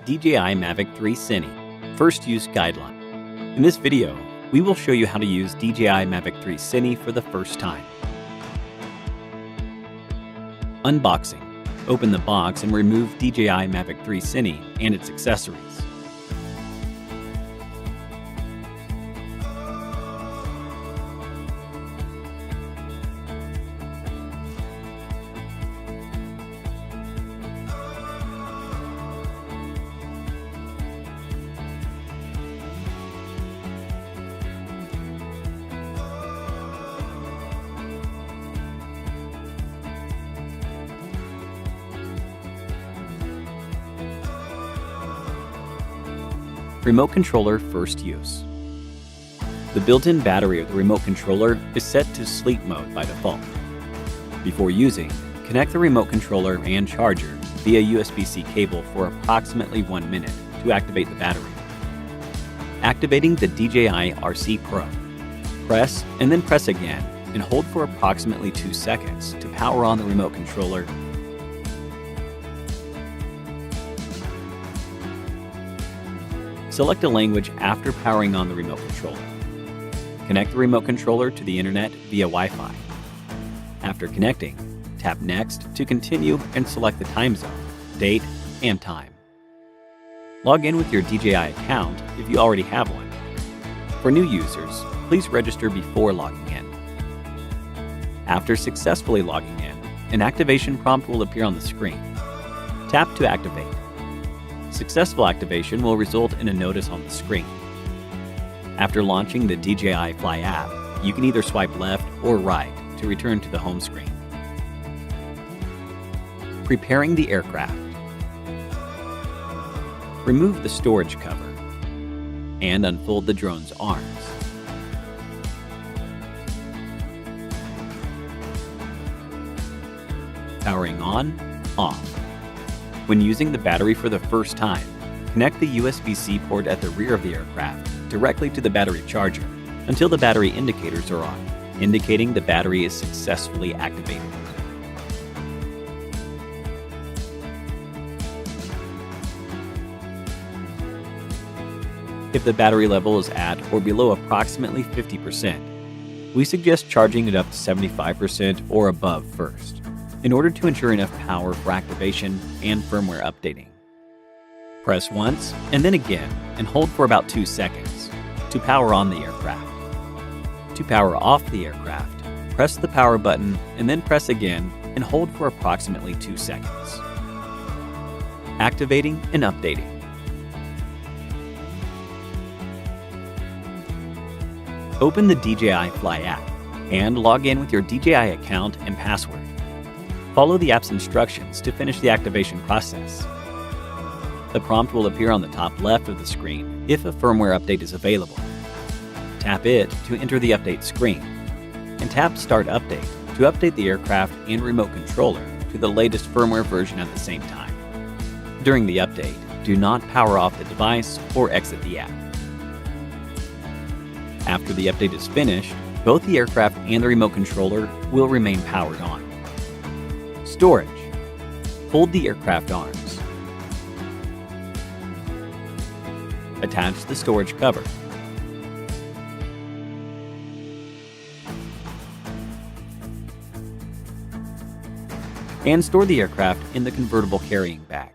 DJI Mavic 3 Cine First Use Guideline. In this video, we will show you how to use DJI Mavic 3 Cine for the first time. Unboxing. Open the box and remove DJI Mavic 3 Cine and its accessories. Remote controller first use. The built-in battery of the remote controller is set to sleep mode by default. Before using, connect the remote controller and charger via USB-C cable for approximately 1 minute to activate the battery. Activating the DJI RC Pro. Press and then press again and hold for approximately 2 seconds to power on the remote controller. Select a language after powering on the remote controller. Connect the remote controller to the internet via Wi-Fi. After connecting, tap Next to continue and select the time zone, date, and time. Log in with your DJI account if you already have one. For new users, please register before logging in. After successfully logging in, an activation prompt will appear on the screen. Tap to activate. Successful activation will result in a notice on the screen. After launching the DJI Fly app, you can either swipe left or right to return to the home screen. Preparing the aircraft. Remove the storage cover and unfold the drone's arms. Powering on, off. When using the battery for the first time, connect the USB-C port at the rear of the aircraft directly to the battery charger until the battery indicators are on, indicating the battery is successfully activated. If the battery level is at or below approximately 50%, we suggest charging it up to 75% or above first, in order to ensure enough power for activation and firmware updating. Press once and then again and hold for about 2 seconds to power on the aircraft. To power off the aircraft, press the power button and then press again and hold for approximately 2 seconds. Activating and updating. Open the DJI Fly app and log in with your DJI account and password. Follow the app's instructions to finish the activation process. The prompt will appear on the top left of the screen if a firmware update is available. Tap it to enter the update screen, and tap Start Update to update the aircraft and remote controller to the latest firmware version at the same time. During the update, do not power off the device or exit the app. After the update is finished, both the aircraft and the remote controller will remain powered on. Storage. Hold the aircraft arms. Attach the storage cover. And store the aircraft in the convertible carrying bag.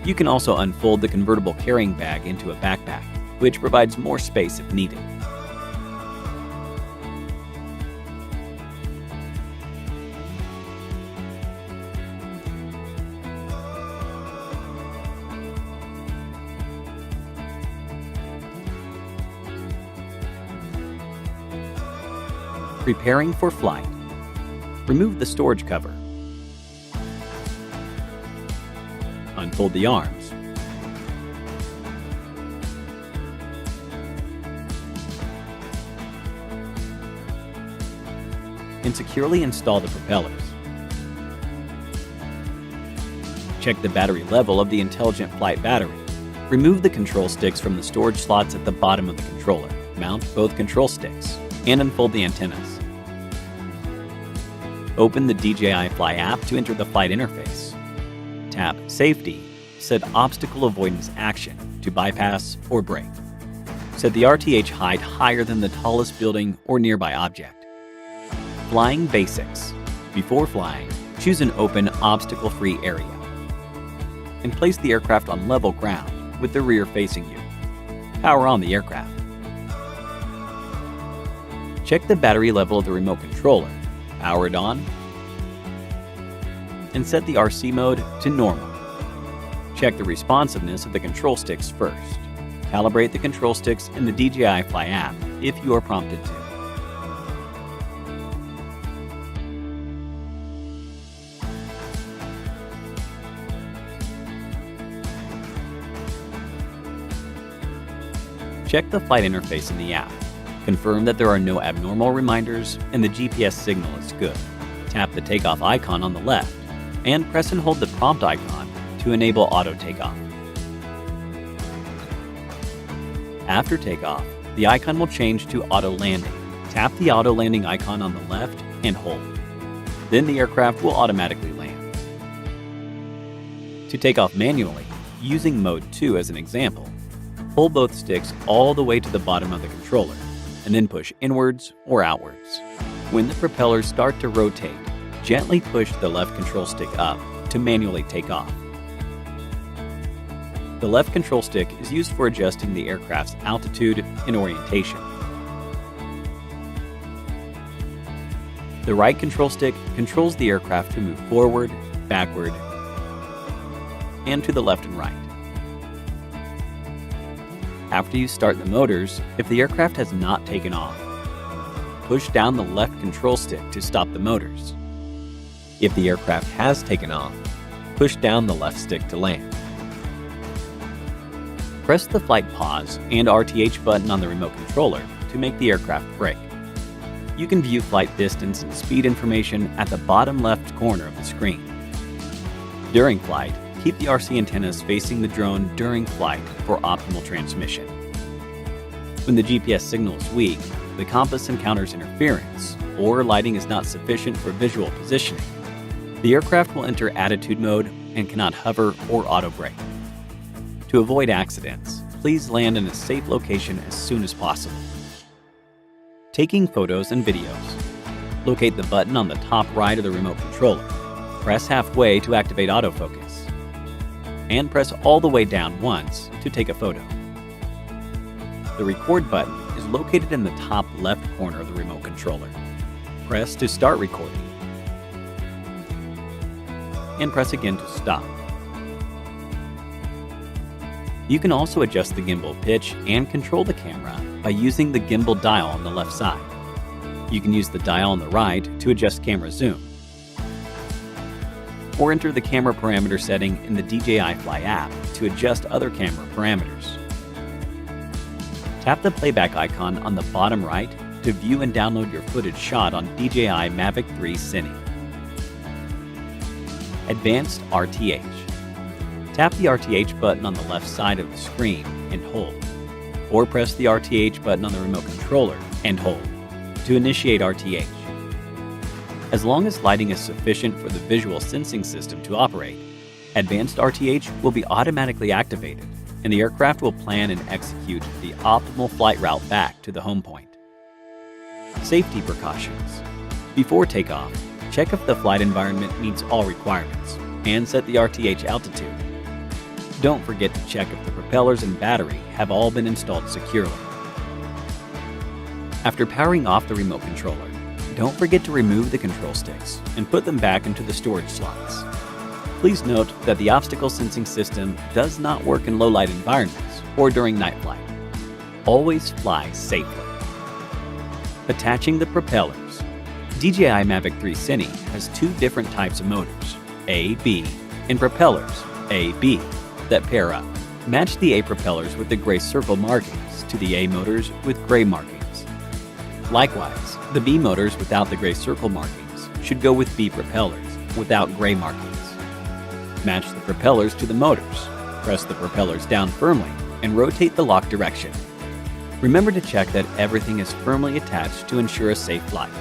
You can also unfold the convertible carrying bag into a backpack, which provides more space if needed. Preparing for flight. Remove the storage cover. Unfold the arms. And securely install the propellers. Check the battery level of the Intelligent Flight battery. Remove the control sticks from the storage slots at the bottom of the controller. Mount both control sticks and unfold the antennas. Open the DJI Fly app to enter the flight interface. Tap Safety, set Obstacle Avoidance Action to bypass or brake. Set the RTH height higher than the tallest building or nearby object. Flying Basics. Before flying, choose an open, obstacle-free area and place the aircraft on level ground with the rear facing you. Power on the aircraft. Check the battery level of the remote controller. Power it on, and set the RC mode to normal. Check the responsiveness of the control sticks first. Calibrate the control sticks in the DJI Fly app if you are prompted to. Check the flight interface in the app. Confirm that there are no abnormal reminders and the GPS signal is good. Tap the takeoff icon on the left and press and hold the prompt icon to enable auto takeoff. After takeoff, the icon will change to auto landing. Tap the auto landing icon on the left and hold. Then the aircraft will automatically land. To take off manually, using Mode 2 as an example, hold both sticks all the way to the bottom of the controller and then push inwards or outwards. When the propellers start to rotate, gently push the left control stick up to manually take off. The left control stick is used for adjusting the aircraft's altitude and orientation. The right control stick controls the aircraft to move forward, backward, and to the left and right. After you start the motors, if the aircraft has not taken off, push down the left control stick to stop the motors. If the aircraft has taken off, push down the left stick to land. Press the flight pause and RTH button on the remote controller to make the aircraft brake. You can view flight distance and speed information at the bottom left corner of the screen. During flight, keep the RC antennas facing the drone during flight for optimal transmission. When the GPS signal is weak, the compass encounters interference, or lighting is not sufficient for visual positioning, the aircraft will enter attitude mode and cannot hover or auto-brake. To avoid accidents, please land in a safe location as soon as possible. Taking photos and videos. Locate the button on the top right of the remote controller. Press halfway to activate autofocus, and press all the way down once to take a photo. The record button is located in the top left corner of the remote controller. Press to start recording, and press again to stop. You can also adjust the gimbal pitch and control the camera by using the gimbal dial on the left side. You can use the dial on the right to adjust camera zoom, or enter the camera parameter setting in the DJI Fly app to adjust other camera parameters. Tap the playback icon on the bottom right to view and download your footage shot on DJI Mavic 3 Cine. Advanced RTH. Tap the RTH button on the left side of the screen and hold, or press the RTH button on the remote controller and hold to initiate RTH. As long as lighting is sufficient for the visual sensing system to operate, Advanced RTH will be automatically activated, and the aircraft will plan and execute the optimal flight route back to the home point. Safety precautions. Before takeoff, check if the flight environment meets all requirements, and set the RTH altitude. Don't forget to check if the propellers and battery have all been installed securely. After powering off the remote controller, don't forget to remove the control sticks and put them back into the storage slots. Please note that the obstacle sensing system does not work in low-light environments or during night flight. Always fly safely. Attaching the propellers. DJI Mavic 3 Cine has two different types of motors, A, B, and propellers, A, B, that pair up. Match the A propellers with the gray circle markings to the A motors with gray markings. Likewise, the B motors without the gray circle markings should go with B propellers without gray markings. Match the propellers to the motors. Press the propellers down firmly and rotate the lock direction. Remember to check that everything is firmly attached to ensure a safe flight.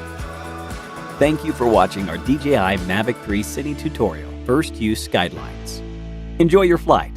Thank you for watching our DJI Mavic 3 City tutorial, First Use Guidelines. Enjoy your flight.